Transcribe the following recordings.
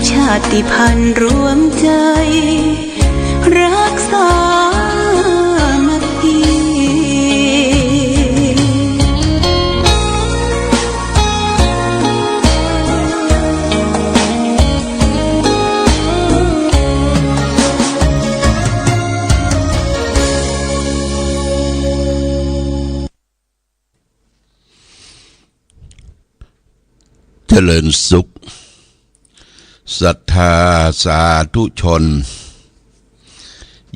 ชาติพันธุ์รวมใจรักษามัคคีเจริญสุขศรัทธาสาธุชน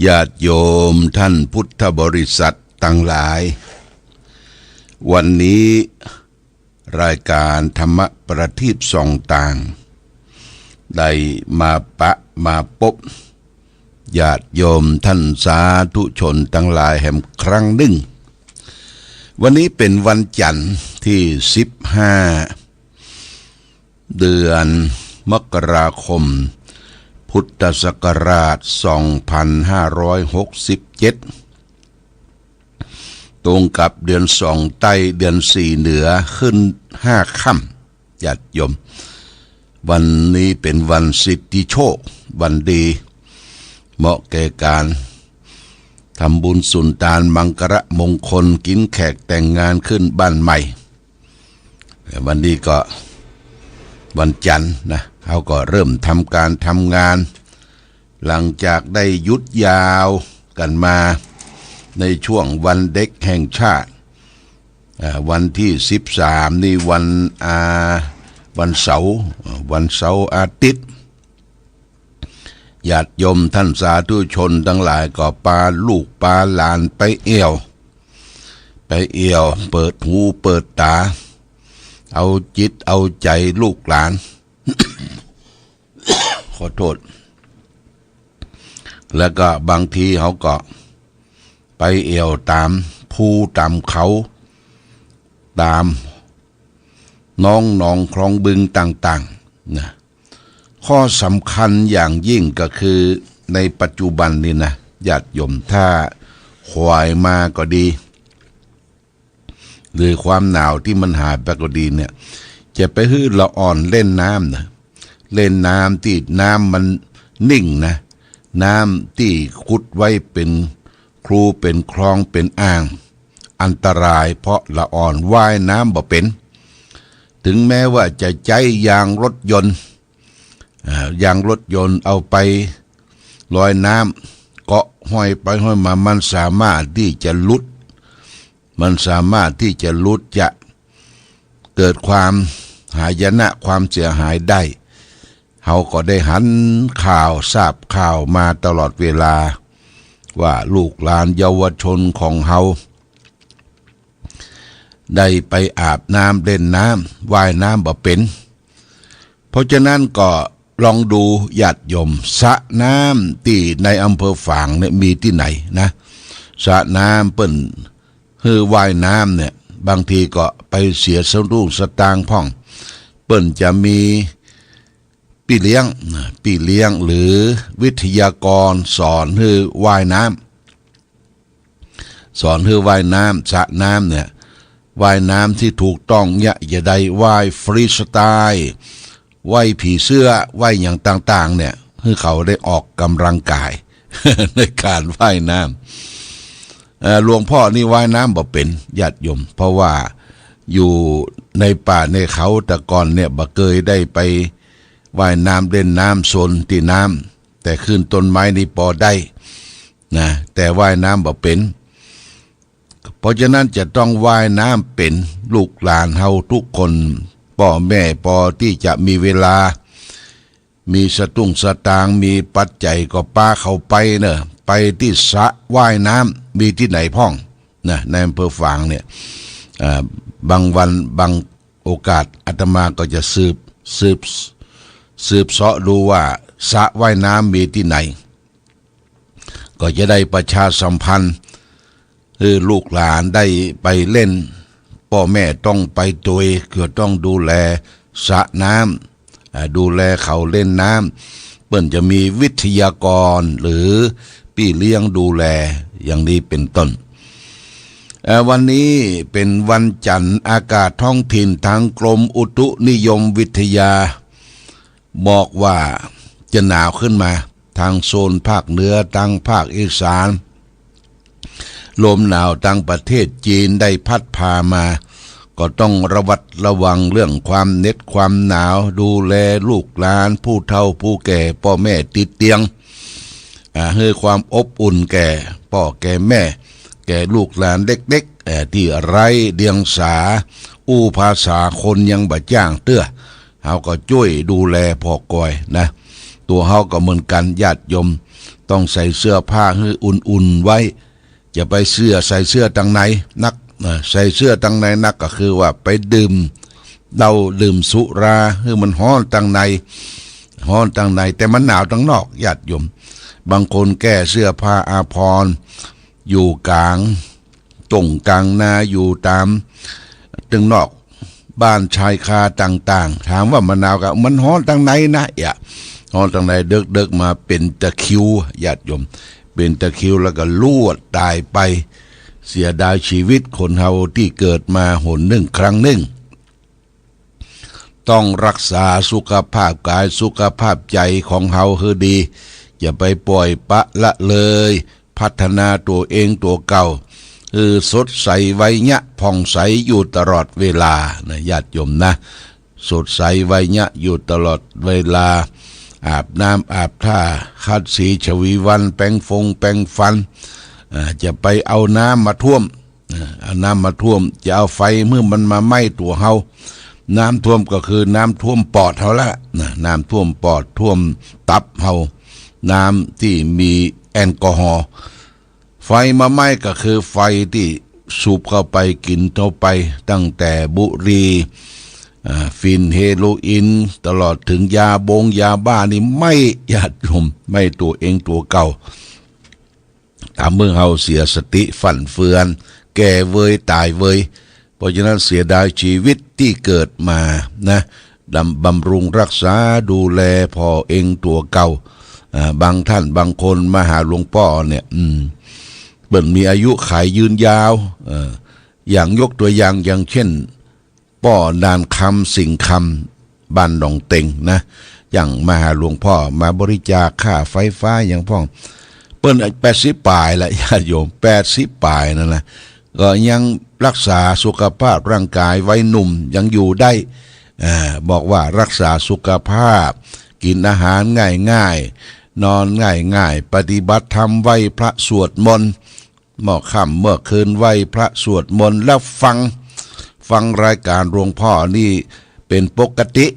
ญาติโยมท่านพุทธบริษัททั้งหลายวันนี้รายการธรรมประทีปส่องต่างได้มามาพบญาติโยมท่านสาธุชนทั้งหลายแห่งครั้งหนึ่งวันนี้เป็นวันจันทร์ที่15 เดือนมกราคมพุทธศักราช2567ตรงกับเดือน2ใต้เดือน4เหนือขึ้น5ค่ำญาติโยมวันนี้เป็นวันสิทธิโชควันดีเหมาะแก่การทำบุญสุนทานมังคละมงคลกินแขกแต่งงานขึ้นบ้านใหม่วันนี้ก็วันจันทร์นะเขาก็เริ่มทำการทำงานหลังจากได้หยุดยาวกันมาในช่วงวันเด็กแห่งชาติวันที่13นี่วันเสาร์อาทิตย์ญาติโยมท่านสาธุชนทั้งหลายก็พาลูกพาหลานไปเอี่ยวเปิดหูเปิดตาเอาจิตเอาใจลูกหลาน ขอโทษแล้วก็บางทีเขาก็ไปเอี่ยวตามภูตามเขาตามน้องคลองบึงต่างๆนะข้อสำคัญอย่างยิ่งก็คือในปัจจุบันนี่นะญาติโยมถ้าควายมาก็ดีหรือความหนาวที่มันหายไปก็ดีเนี่ยจะไปฮื้อละอ่อนเล่นน้ำนะเล่นน้ำที่น้ำมันนิ่งนะน้ำที่ขุดไว้เป็นครูเป็นคลองเป็นอ่างอันตรายเพราะละอ่อนว่ายน้ำบ่เป็นถึงแม้ว่าจะใช้ยางรถยนต์เอาไปลอยน้ำเกาะห้อยไปห้อยมามันสามารถที่จะลุดจะเกิดความหายนะความเสียหายได้เขาก็ได้หันข่าวทราบข่าวมาตลอดเวลาว่าลูกหลานเยาวชนของเขาได้ไปอาบน้ำเล่นน้ำว่ายน้ำบ่เป็นเพราะฉะนั้นก็ลองดูญาติโยมสระน้ำที่ในอำเภอฝางเนี่ยมีที่ไหนนะสระน้ำเปิ้นว่ายน้ำเนี่ยบางทีก็ไปเสียสรุ่งสตางค์พ่องเปิ้นจะมีพี่เลี้ยงหรือวิทยากรสอนว่ายน้ำสระน้ำเนี่ยว่ายน้ำที่ถูกต้องอย่าได้ว่ายฟรีสไตล์ว่ายผีเสื้อว่ายอย่างต่างๆเนี่ยให้เขาได้ออกกำลังกาย ในการว่ายน้ำหลวงพ่อนี่ว่ายน้ำบ่เป็นญาติโยมเพราะว่าอยู่ในป่าในเขาแต่ก่อนเนี่ยบ่เคยได้ไปว่ายน้ำเล่นน้ำโซนที่น้ำแต่ขึ้นต้นไม้นี่พอได้นะแต่ว่ายน้ำบ่เป็นเพราะฉะนั้นจะต้องว่ายน้ำเป็นลูกหลานเฮาทุกคนพ่อแม่พอที่จะมีเวลามีสตุ้งสตางค์มีปัจจัยก็ป้าเขาไปเนอะไปที่สระว่ายน้ำมีที่ไหนพ่องนะในอำเภอฝางเนี่ยบางวันบางโอกาสอาตมาก็จะสืบเสาะดูว่าสระว่ายน้ำมีที่ไหนก็จะได้ประชาสัมพันธ์ลูกหลานได้ไปเล่นพ่อแม่ต้องไปตัวคือต้องดูแลสระน้ำดูแลเขาเล่นน้ำเปิ้นจะมีวิทยากรหรือพี่เลี้ยงดูแลอย่างนี้เป็นต้น วันนี้เป็นวันจันทร์อากาศท้องถิ่นทางกรมอุตุนิยมวิทยา บอกว่าจะหนาวขึ้นมาทางโซนภาคเหนือทางภาคอีสานลมหนาวทางประเทศจีนได้พัดพามาก็ต้องระวัดระวังเรื่องความเหน็ดความหนาวดูแลลูกหลานผู้เฒ่าผู้แก่พ่อแม่ติดเตียงให้ความอบอุ่นแก่พ่อแก่แม่แก่ลูกหลานเด็กๆที่ไร้เดียงสาอู้ภาษาคนยังบ่จ้างเตื้อเฮาก็ช่วยดูแลพ่อกอยนะตัวเฮาก็เหมือนกันญาติโยมต้องใส่เสื้อผ้าให้อุ่นๆไว้จะไปใส่เสื้อตังไหนนักใส่เสื้อตังไหนนักก็คือว่าไปดื่มสุราคือมันฮ้อนตังในแต่มันหนาวตังนอกญาติโยมบางคนแก้เสื้อผ้าอาภรณ์อยู่กลางตรงกลางนาอยู่ตามตึงนอกบ้านชายคาต่างๆถามว่ามันหนาวกับมันฮ้อนตังในนะฮ้อนตังในเดึกมาเป็นตะคริวญาติโยมเป็นตะคริวแล้วก็ลวดตายไปเสียดายชีวิตคนเฮาที่เกิดมาหนหนึ่งครั้งหนึ่งต้องรักษาสุขภาพกายสุขภาพใจของเฮาให้ดีอย่าไปปล่อยปะละเลยพัฒนาตัวเองตัวเก่าสดใสไวยะผ่องใสอยู่ตลอดเวลานะญาติโยมนะสดใสไวยะอยู่ตลอดเวลาอาบน้ำอาบท่าคัดสีชวีวันแปรงฟันจะไปเอาน้ำมาท่วมจะเอาไฟเมื่อมันมาไหม้ตัวเฮาน้ำท่วมก็คือน้ำท่วมปอดเฮาละน้ำท่วมปอดท่วมตับเฮาน้ำที่มีแอลกอฮอล์ไฟมาไหม้ก็คือไฟที่สูบเข้าไปกินเข้าไปตั้งแต่บุหรี่ฟินเฮโรอีนตลอดถึงยาบ้านี่ไม่ญาติโยมไม่ตัวเองตัวเก่าทำเมื่อเฮาเสียสติฝันเฟือนแก่เวยตายเวยเพราะฉะนั้นเสียดายชีวิตที่เกิดมานะบำรุงรักษาดูแลพ่อเองตัวเก่าบางท่านบางคนมาหาหลวงพ่อเนี่ยเบิ่นมีอายุขายยืนยาวอย่างยกตัวอย่างเช่นป้อนานคำสิ่งคำบ้านหนองเต็งนะอย่างมาหาหลวงพ่อมาบริจาคค่าไฟฟ้าอย่างพ่อเปิ้น80 ปลายละญาติโยม80 ปลายนั่นนะก็ยังรักษาสุขภาพร่างกายไว้หนุ่มยังอยู่ได้บอกว่ารักษาสุขภาพกินอาหารง่ายนอนง่ายปฏิบัติธรรมไหว้พระสวดมนต์เมื่อค่ำเมื่อคืนไหว้พระสวดมนต์แล้วฟังรายการหลวงพ่อนี่เป็นปกติ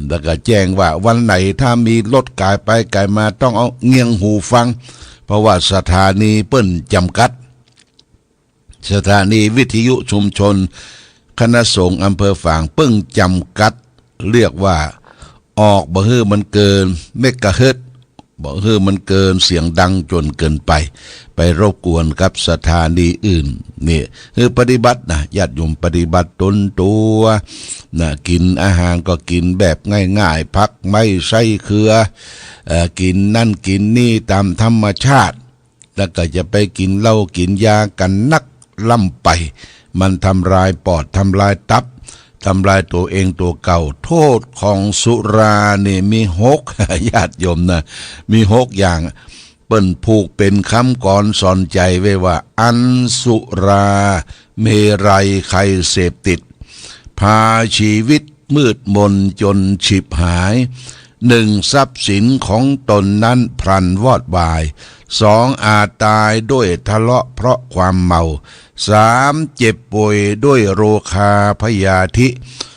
แล้วก็แจ้งว่าวันไหนถ้ามีรถกายไปกายมาต้องเอาเงียงหูฟังเพราะว่าสถานีเปิ้นจำกัดสถานีวิทยุชุมชนคณะสงฆ์อำเภอฝางเปิ้งจำกัดเรียกว่าออกบ่ฮื้อมันเกินเมกะเฮิรตซ์บ่ฮื้อมันเกินเสียงดังจนเกินไปรบกวนกับสถานีอื่นนี่คือปฏิบัตินะญาติโยมปฏิบัติตนตัวนะกินอาหารก็กินแบบง่ายๆพักไม่ใส่เกลือกินนั่นกินนี่ตามธรรมชาติแล้วก็จะไปกินเหล้ากินยากันนักล่ำไปมันทำลายปอดทำลายตับทำลายตัวเองตัวเก่าโทษของสุรานี่มี6ญาติโยมนะมี6อย่างเปิ้นผูกเป็นคำก่อนสอนใจไว้ว่าอันสุราเมรัยใครเสพติดพาชีวิตมืดมนจนฉิบหาย1ทรัพย์สินของตนนั้นพลันวอดวาย2อาจตายด้วยทะเลาะเพราะความเมา3เจ็บป่วยด้วยโรคาพยาธิ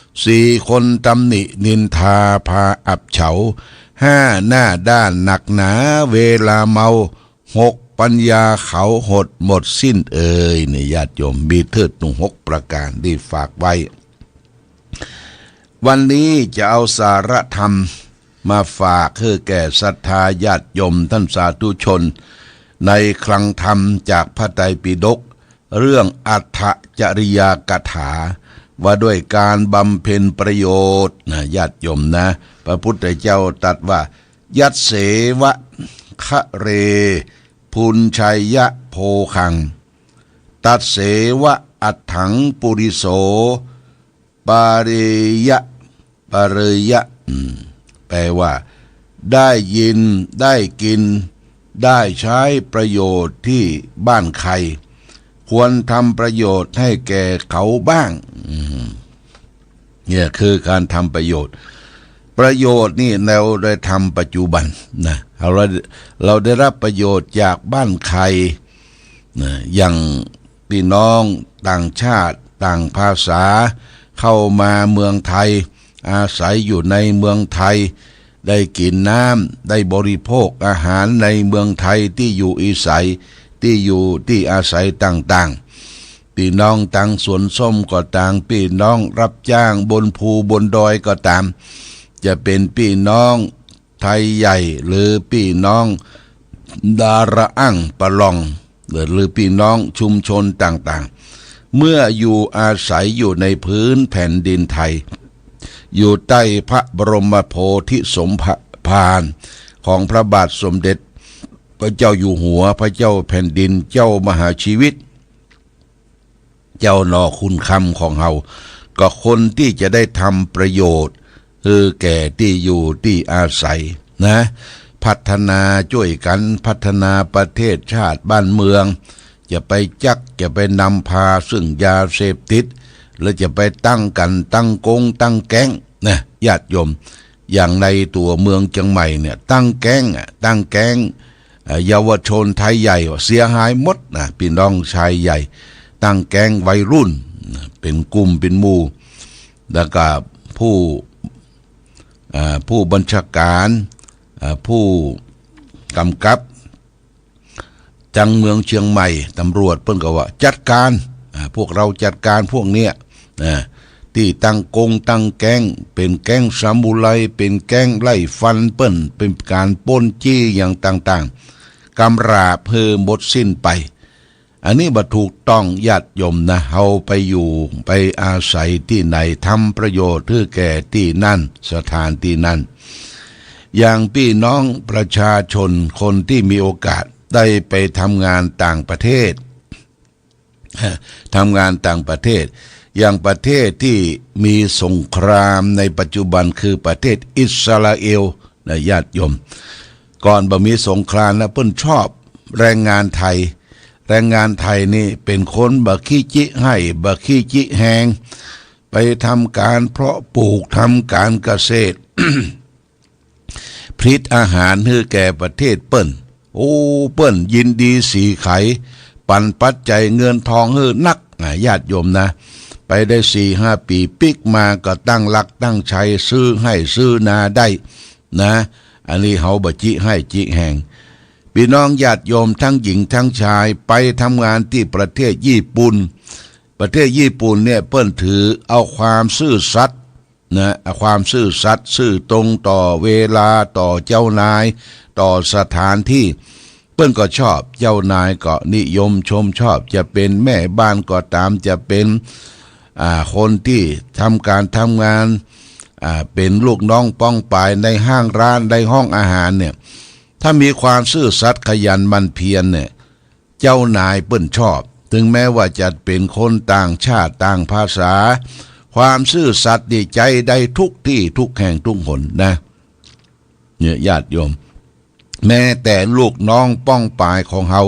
4คนตำหนินินทาพาอับเฉา5หน้าด้านหนักหนาเวลาเมา6ปัญญาเขาหดหมดสิ้นเนี่ยญาติโยมมีเทิดหนุ่ง6ประการที่ฝากไว้วันนี้จะเอาสาระธรรมมาฝากให้แก่ศรัทธาญาติโยมท่านสาธุชนในคลังธรรมจากพระไตรปิฎกเรื่องอัฏฐจริยกถาว่าด้วยการบำเพ็ญประโยชน์นะญาติโยมนะพระพุทธเจ้าตรัสว่ายัตเสวะคะเรพุญชัยยะโพคังตัดเสวะอัฏฐังปุริโสปาเรยะแปล ลว่าได้ยินได้กินได้ใช้ประโยชน์ที่บ้านใครควรทำประโยชน์ให้แก่เขาบ้างเนี่ยคือการทำประโยชน์นี่เราได้ทำปัจจุบันนะเราได้รับประโยชน์จากบ้านใครนะอย่างพี่น้องต่างชาติต่างภาษาเข้ามาเมืองไทยอาศัยอยู่ในเมืองไทยได้กินน้ำได้บริโภคอาหารในเมืองไทยที่อยู่ที่อาศัยต่างๆพี่น้องต่างสวนส้มก็ต่างพี่น้องรับจ้างบนภูบนดอยก็ตามจะเป็นพี่น้องไทยใหญ่หรือพี่น้องดาระอั่งปะลองหรือพี่น้องชุมชนต่างๆเมื่ออยู่อาศัยอยู่ในพื้นแผ่นดินไทยอยู่ใต้พระบรมโพธิสมภารของพระบาทสมเด็จพระเจ้าอยู่หัวพระเจ้าแผ่นดินเจ้ามหาชีวิตเจ้านอคุณคำของเฮาก็คนที่จะได้ทำประโยชน์คือแก่ที่อยู่ที่อาศัยนะพัฒนาช่วยกันพัฒนาประเทศชาติบ้านเมืองจะไปนำพาซึ่งยาเสพติดหรือจะไปตั้งกงตั้งแก๊งนะญาติโยมอย่างในตัวเมืองเชียงใหม่เนี่ยตั้งแก๊งเยาวชนไทยใหญ่เสียหายหมดนะพี่น้องชายใหญ่ตั้งแก๊งวัยรุ่นเป็นกลุ่มเป็นหมู่แล้วก็ผู้บัญชาการผู้กำกับจังเมืองเชียงใหม่ตำรวจเพิ่นก็ว่าจัดการพวกเราจัดการพวกเนี้ยที่ตั้งแก๊งเป็นแก๊งซามูไรเป็นแก๊งไล่ฟันเปิ้นเป็นการปล้นจี้อย่างต่างๆกำราบเพื่อหมดสิ้นไปอันนี้บ่ถูกต้องญาติโยมนะเฮาไปอยู่ไปอาศัยที่ไหนทำประโยชน์เพื่อแก่ที่นั่นสถานที่นั่นอย่างพี่น้องประชาชนคนที่มีโอกาสได้ไปทำงานต่างประเทศอย่างประเทศที่มีสงครามในปัจจุบันคือประเทศอิสราเอลนะญาติโยมก่อนบ่มีสงครามนะเพิ่นชอบแรงงานไทยนี่เป็นคนบ่ขี้จิให้บ่ขี้จิแหงไปทำการเพาะปลูกทำการเกษตร ผลิตอาหารให้แก่ประเทศเปิ้นเปิ้นยินดีสีไขปันปัจจัยเงินทองให้นักญาติโยมนะไปได้ 4-5 ปีปิกมาก็ตั้งหลักตั้งชัยซื้อให้ซื้อนาได้นะอันนี้เฮาบ่จิให้จิแหงพี่น้องญาติโยมทั้งหญิงทั้งชายไปทำงานที่ประเทศญี่ปุ่นเนี่ยเปิ้นถือเอาความซื่อสัตย์นะความซื่อสัตย์ซื่อตรงต่อเวลาต่อเจ้านายต่อสถานที่เปิ้นก็ชอบเจ้านายก็นิยมชมชอบจะเป็นแม่บ้านก็ตามจะเป็นคนที่ทำงานเป็นลูกน้องป้องปายในห้างร้านในห้องอาหารเนี่ยถ้ามีความซื่อสัตย์ขยันหมั่นเพียรเนี่ยเจ้านายเปิ้นชอบถึงแม้ว่าจะเป็นคนต่างชาติต่างภาษาความซื่อสัตย์ดีใจได้ทุกที่ทุกแห่งทุกหนนะเนี่ยญาติโยมแม้แต่ลูกน้องป้องปายของเฮา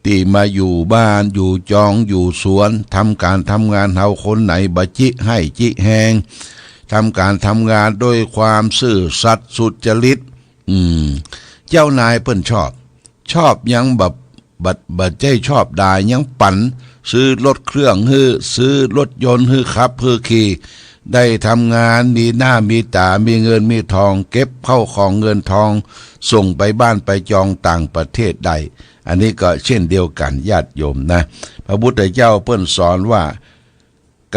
ที่มาอยู่บ้านอยู่จองอยู่สวนทำการทำงานเฮาคนไหนบ่จิให้จิแหงทำการทำงานด้วยความซื่อสัตย์สุจริตเจ้านายเพิ่นชอบยังบัดใจชอบได้ยังปั่นซื้อรถเครื่องซื้อรถยนต์ขับขี่ได้ทำงานมีหน้ามีตามีเงินมีทองเก็บเข้าของเงินทองส่งไปบ้านไปจองต่างประเทศได้อันนี้ก็เช่นเดียวกันญาติโยมนะพระพุทธเจ้าเพิ่นสอนว่า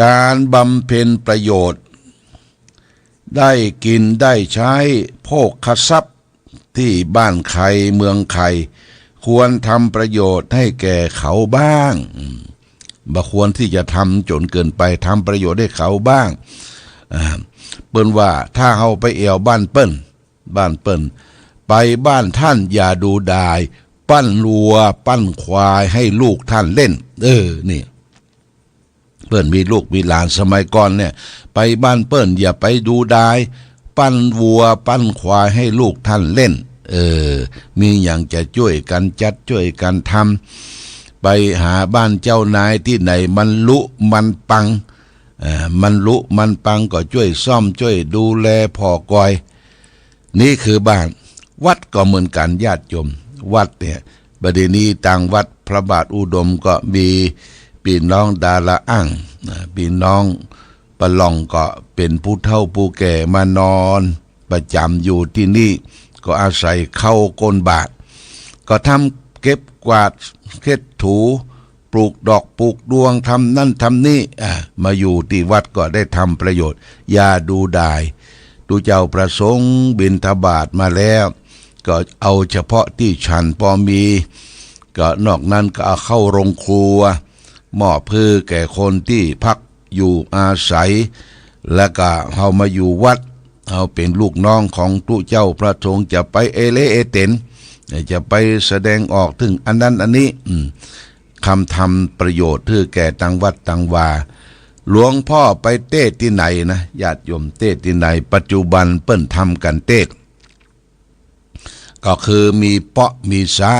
การบำเพ็ญประโยชน์ได้กินได้ใช้โภคทรัพย์ที่บ้านใครเมืองใครควรทำประโยชน์ให้แก่เขาบ้างบ่ควรที่จะทำจนเกินไปทำประโยชน์ให้เขาบ้างเปิ้นว่าถ้าเฮาไปเอวบ้านเปิ้นไปบ้านท่านอย่าดูดายปั้นวัวปั้นควายให้ลูกท่านเล่นนี่เปิ้นมีลูกมีหลานสมัยก่อนเนี่ยไปบ้านเปิ้นอย่าไปดูดาย ปั้นวัวปั้นควายให้ลูกท่านเล่นมีอย่างจะช่วยกันจัดช่วยกันทำไปหาบ้านเจ้านายที่ไหนมันลุมันปังมันลุมันปังก็ช่วยซ่อมช่วยดูแลพ่อกอยนี่คือบ้านวัดก็เหมือนกันญาติโยมวัดเนี่ยบัดนี้ต่างวัดพระบาทอุดมก็มีพี่น้องดาราอ่างพี่น้องปะลองก็เป็นผู้เฒ่าผู้แก่มานอนประจำอยู่ที่นี่ก็อาศัยเข้าก้นบาทก็ทำเก็บกวาดเช็ดถูปลูกดอกปลูกดวงทำนั่นทำนี่มาอยู่ที่วัดก็ได้ทำประโยชน์อย่าดูดายดูเจ้าประสงค์บิณฑบาตมาแล้วก็เอาเฉพาะที่ฉันพอมีก็นอกนั้นก็เอาเข้าโรงครัวมอบเพื่อแก่คนที่พักอยู่อาศัยและก็เอามาอยู่วัดเอาเป็นลูกน้องของตุเจ้าพระสงฆ์จะไปเอเลเอเต็นจะไปแสดงออกถึงอันนั้นอันนี้คำทำประโยชน์เพื่อแก่ตังวัดตังวาหลวงพ่อไปเทศที่ไหนนะญาติโยมเทศที่ไหนปัจจุบันเปิ้นทำกันเทศก็คือมีเปาะมีสา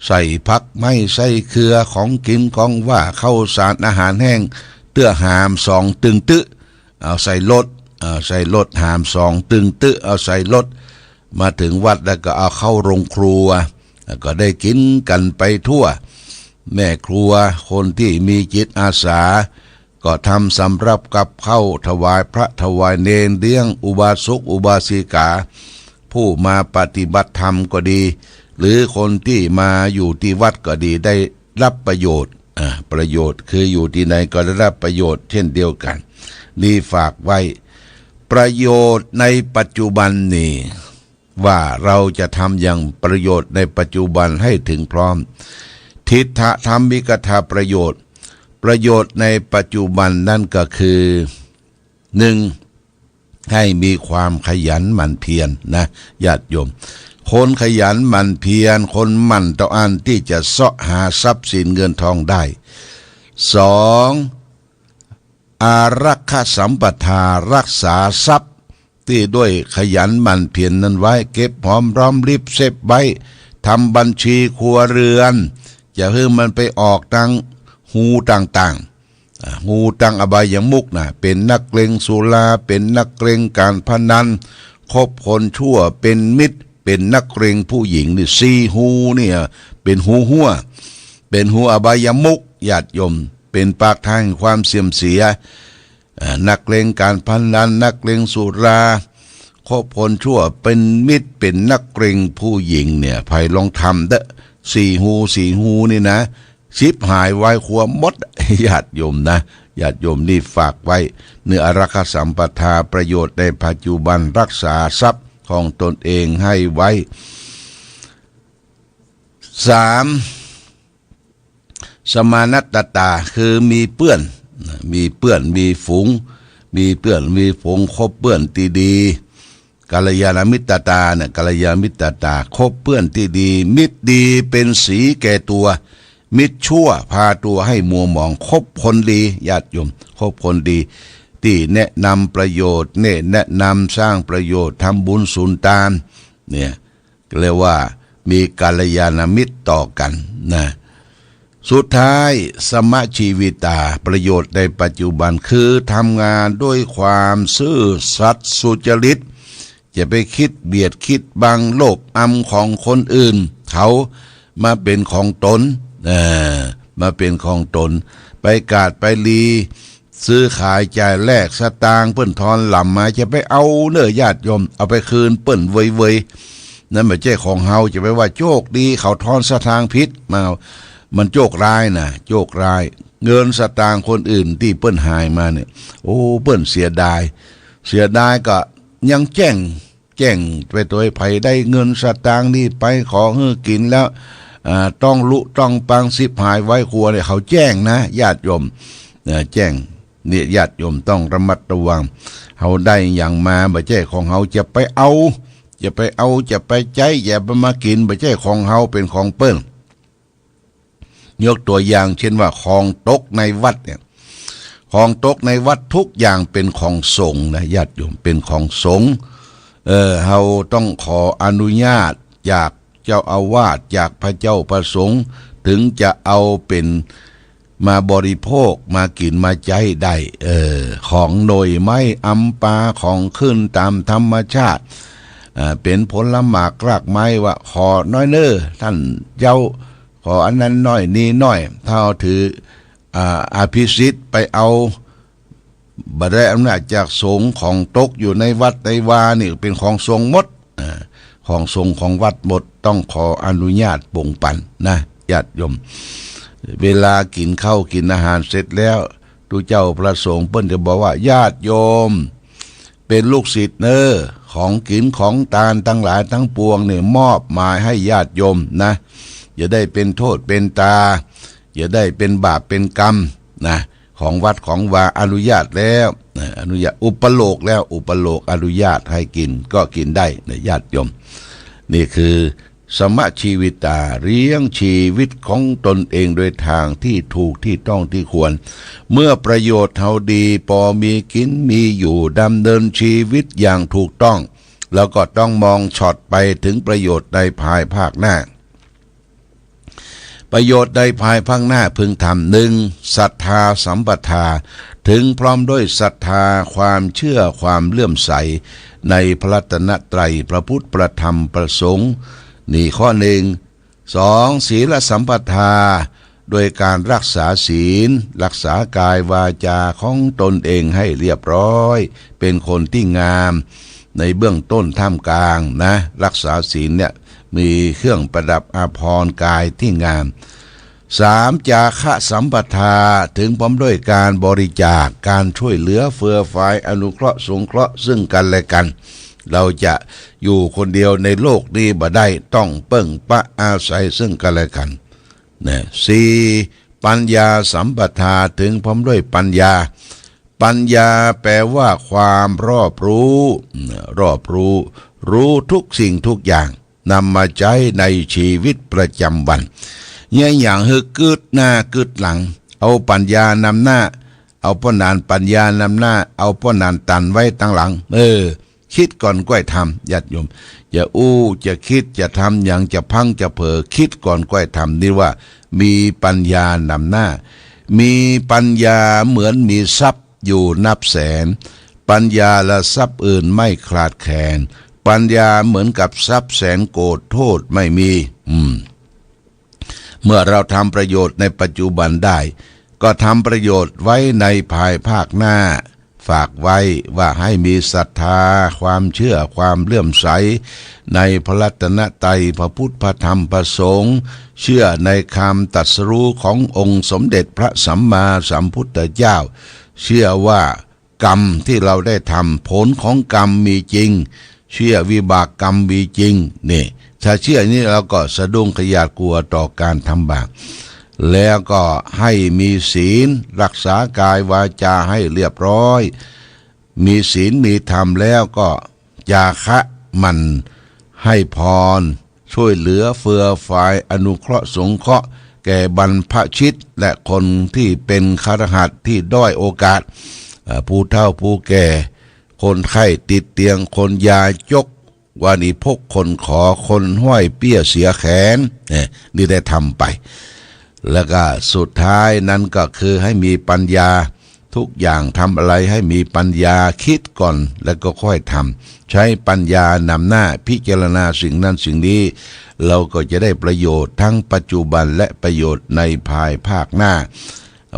ใส่ผักไม่ใส่เครือของกินของว่าข้าวสารอาหารแห้งเตื้อหามสองตึงตึเอาใส่รถหามสองตึงตึเอาใส่รถมาถึงวัดแล้วก็เอาเข้าโรงครัวก็ได้กินกันไปทั่วแม่ครัวคนที่มีจิตอาสาก็ทำสำรับกับข้าวถวายพระถวายเนรเลี้ยงอุบาสกอุบาสิกาผู้มาปฏิบัติธรรมก็ดีหรือคนที่มาอยู่ที่วัดก็ดีได้รับประโยชน์ประโยชน์คืออยู่ที่ไหนก็ได้รับประโยชน์เช่นเดียวกันนี่ฝากไว้ประโยชน์ในปัจจุบันนี่ว่าเราจะทำอย่างประโยชน์ในปัจจุบันให้ถึงพร้อมทิฏฐธรรมิกถาประโยชน์ในปัจจุบันนั่นก็คือหนึ่งให้มีความขยันหมั่นเพียรนะญาติโยมคนขยันหมั่นเพียรคนหมั่นต่ออันที่จะเสาะหาทรัพย์สินเงินทองได้สองอารักขสัมปทารักษาทรัพย์ที่ด้วยขยันหมั่นเพียรนั้นไว้เก็บหอมรอมริบเซฟไว้ทำบัญชีครัวเรือนอย่าให้มันไปออกทางหูต่างๆหูตังอบายมุกนะเป็นนักเลงสุราเป็นนักเลงการพนันคบคนชั่วเป็นมิตรเป็นนักเลงผู้หญิงนี่ซีหูเนี่ยเป็นหูหัวเป็นหูอบายมุกญาติโยมเป็นปากทางความเสื่อมเสียนักเลงการพนันนักเลงสุราคบคนชั่วเป็นมิตรเป็นนักเลงผู้หญิงเนี่ยไผ่ลองทำเด้อสี่หูนี่นะชิบหายไว้ขัวมดญาติโยมนะญาติโยมนี่ฝากไว้เนื้ออารักขสัมปทาประโยชน์ในปัจจุบันรักษาทรัพย์ของตนเองให้ไว้สามสมานัตตาคือมีเพื่อนมีฝูงมีเพื่อนมีฝูงคบเพื่อนที่ดีกัลยาณมิตรตาเนี่ยกัลยาณมิตรตาคบเพื่อนที่ดีมิตรดีเป็นสีแก่ตัวมิตรชั่วพาตัวให้มัวหมองคบคนดีญาติโยมคบคนดีที่แนะนำประโยชน์แนะนำสร้างประโยชน์ทำบุญสุนทานเนี่ยเรียกว่ามีกัลยาณมิตรต่อกันนะสุดท้ายสมชีวิตาประโยชน์ในปัจจุบันคือทำงานด้วยความซื่อสัตย์สุจริตจะไปคิดเบียดคิดบังโลภอำของคนอื่นเขามาเป็นของตนมาเป็นของตนไปกาดไปลีซื้อขายจ่ายแลกสตางค์เปิ้นทอนหล่ำมาจะไปเอาเนื้อญาติโยมเอาไปคืนเปิ้นเวยนั่นไม่ใช่ของเฮาจะไปว่าโชคดีเขาทอนสตางค์พิษมามันโชคร้ายนะโชคร้ายเงินสตางค์คนอื่นที่เปิ้นหายมาเนี่ยโอ้เปิ้นเสียดายก็ยังแจ้งไปตัวไผได้เงินสตางค์นี่ไปขอให้กินแล้วต้องลุต้องปังสิบหายไว้ครัวเนี่ยเขาแจ้งนะญาติโยมแจ้งเนี่ยญาติโยมต้องระมัดระวังเขาได้อย่างมาบ่ใช่ของเขาจะไปเอาจะไปใจอย่าไปมากินบ่ใช่ของเขาเป็นของเปิ้นยกตัวอย่างเช่นว่าของตกในวัดเนี่ยของตกในวัดทุกอย่างเป็นของสงฆ์นะญาติโยมเป็นของสงฆ์ เฮาต้องขออนุญาตจากเจ้าอาวาสจากพระเจ้าประสงค์ถึงจะเอาเป็นมาบริโภคมากินมาใจได้ของโดยไม่อำปาของขึ้นตามธรรมชาติเป็นผลหมากรากไม้ว่าขอน้อยเน้อท่านเจ้าขออันนั้นน้อยนี้น้อยถ้าถืออภิสิทธิ์ไปเอาบได้อำนาจจากสงฆ์ของตกอยู่ในวัดในวานี่เป็นของสงฆ์หมดของสงฆ์ของวัดหมดต้องขออนุญาตป่งปันนะญาติโยมเวลากินข้าวกินอาหารเสร็จแล้วทูเจ้าพระสงฆ์เปิ้นจะบอกว่าญาติโยมเป็นลูกศิษย์เนอของกินของทานทั้งหลายทั้งปวงเนี่ยมอบหมายให้ญาติโยมนะอย่าได้เป็นโทษเป็นตาอย่าได้เป็นบาปเป็นกรรมนะของวัดของวาอนุญาตแล้วอนุญาตอุปโลกแล้วอุปโลกอนุญาตให้กินก็กินได้นะญาติโยมนี่คือสมชีวิตาเลี้ยงชีวิตของตนเองโดยทางที่ถูกที่ต้องที่ควรเมื่อประโยชน์เท่าดีพอมีกินมีอยู่ดำเนินชีวิตอย่างถูกต้องแล้วก็ต้องมองช็อตไปถึงประโยชน์ในภายภาคหน้าประโยชน์ในภายภาคหน้าพึงทำหนึ่งศรัทธาสัมปทาถึงพร้อมด้วยศรัทธาความเชื่อความเลื่อมใสในพระรัตนตรัยพระพุทธประธรรมประสงค์นี่ข้อหนึ่งสองศีลสัมปทาโดยการรักษาศีลรักษากายวาจาของตนเองให้เรียบร้อยเป็นคนที่งามในเบื้องต้นท่ามกลางนะรักษาศีลเนี่ยมีเครื่องประดับอาภรณ์กายที่งามสามจาคะสัมปทาถึงพร้อมด้วยการบริจาคการช่วยเหลือเฟื่อฟายอนุเคราะห์สงเคราะห์ซึ่งกันและกันเราจะอยู่คนเดียวในโลกนี้บ่ได้ต้องเปิ้งปะอาศัยซึ่งกันและกันเนี่ยสี่ปัญญาสัมปทาถึงพร้อมด้วยปัญญาปัญญาแปลว่าความรอบรู้รู้ทุกสิ่งทุกอย่างนำมาใช้ในชีวิตประจำวันเนี่ยอย่างฮึกกึดหน้ากึดหลังเอาปัญญานำหน้าเอาป้อนนานปัญญานำหน้าเอาป้อนนานตันไว้ตั้งหลังคิดก่อนก้อยทำญาติโยมอย่าจะคิดจะทำอย่างจะพังจะเผลอคิดก่อนก้อยทำนี่ว่ามีปัญญานำหน้ามีปัญญาเหมือนมีทรัพย์อยู่นับแสนปัญญาและทรัพย์อื่นไม่คลาดแคลนปัญญาเหมือนกับทรัพย์แสนโกรธโทษไม่มีเมื่อเราทำประโยชน์ในปัจจุบันได้ก็ทำประโยชน์ไว้ในภายภาคหน้าฝากไว้ว่าให้มีศรัทธาความเชื่อความเลื่อมใสในพระรัตนตรัยพระพุทธพระธรรมพระสงฆ์เชื่อในคำตรัสรู้ขององค์สมเด็จพระสัมมาสัมพุทธเจ้าเชื่อว่ากรรมที่เราได้ทำผลของกรรมมีจริงเชื่อวิบากกรรมมีจริงนี่ถ้าเชื่อนี้เราก็สะดุ้งขยาดกลัวต่อการทำบาปแล้วก็ให้มีศีลรักษากายวาจาให้เรียบร้อยมีศีลมีธรรมแล้วก็จาคะมันให้พรช่วยเหลือเฟื่อฟายอนุเคราะห์สงเคราะห์แก่บรรพชิตและคนที่เป็นคฤหัสถ์ที่ด้อยโอกาสผู้เฒ่าผู้แก่คนไข้ติดเตียงคนยายกวานิพกคนขอคนห้อยเปี้ยเสียแขนนี่ได้ทำไปแล้วก็สุดท้ายนั้นก็คือให้มีปัญญาทุกอย่างทำอะไรให้มีปัญญาคิดก่อนแล้วก็ค่อยทำใช้ปัญญานำหน้าพิจารณาสิ่งนั้นสิ่งนี้เราก็จะได้ประโยชน์ทั้งปัจจุบันและประโยชน์ในภายภาคหน้า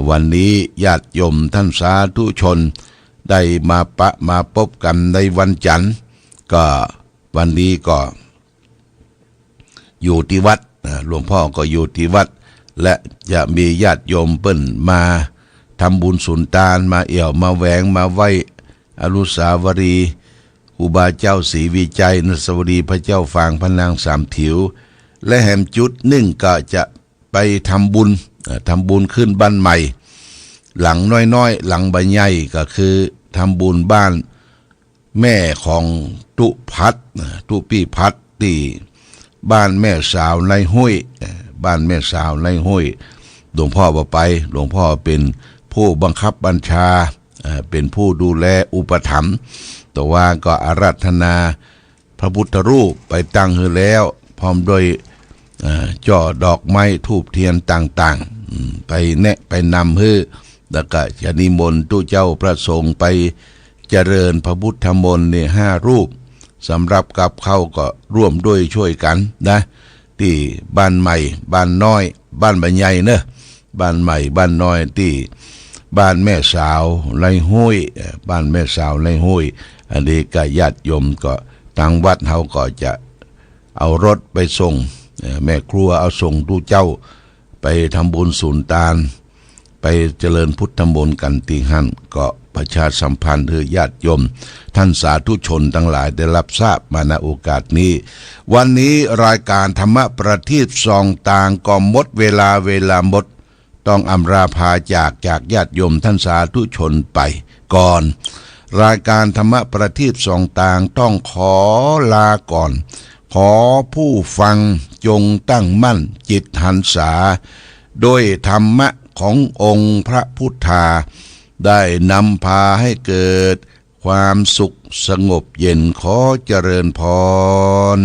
วันนี้ญาติโยมท่านสาธุชนได้มาพบกันในวันจันทร์ก็วันนี้ก็อยู่ที่วัดหลวงพ่อก็อยู่ที่วัดและจะมีญาติโยมเปิ้นมาทำบุญสุนทานมาเอี่ยวมาแหวงมาไหว้อนุสาวรีย์ครูบาเจ้าศรีวิจัยนสวรีพระเจ้าฝางพระนางสามถิวและแหมจุดหนึ่งก็จะไปทำบุญขึ้นบ้านใหม่หลังน้อยๆหลังใบใหญ่ก็คือทำบุญบ้านแม่ของตุปี้พัดที่บ้านแม่สาวในห้วยบ้านแม่สาวในห้วยหลวงพ่อไปหลวงพ่อเป็นผู้บังคับบัญชาเป็นผู้ดูแลอุปถัมภ์แต่ว่าก็อาราธนา พระพุทธรูปไปตั้งให้แล้วพร้อมโดยจ่อดอกไม้ธูปเทียนต่างๆไปแนะไปนำให้แล้วก็จะนิมนต์ตู้เจ้าพระสงฆ์ไปเจริญพระพุทธมนต์เนี่ย5 รูปสำหรับกับเขาก็ร่วมด้วยช่วยกันนะที่บ้านใหม่บ้านน้อยบ้านใหญ่เนอะบ้านใหม่บ้านน้อยที่บ้านแม่สาวไรห้วยบ้านแม่สาวไรห้วยอันนี้ก็ญาติโยมก็ทางวัดเขาก็จะเอารถไปส่งแม่ครัวเอาส่งตู้เจ้าไปทำบุญสุนทานไปเจริญพุทธมนต์กันที่หั่นก็ประชาสัมพันธ์ให้ญาติโยมท่านสาธุชนทั้งหลายได้รับทราบมาณโอกาสนี้วันนี้รายการธรรมะประทีปส่องต่างก็หมดเวลาหมดต้องอำลาพาจากญาติโยมท่านสาธุชนไปก่อนรายการธรรมะประทีปส่องต่างต้องขอลาก่อนขอผู้ฟังจงตั้งมั่นจิตหันษาโดยธรรมะขององค์พระพุทธาได้นำพาให้เกิดความสุขสงบเย็นขอเจริญพร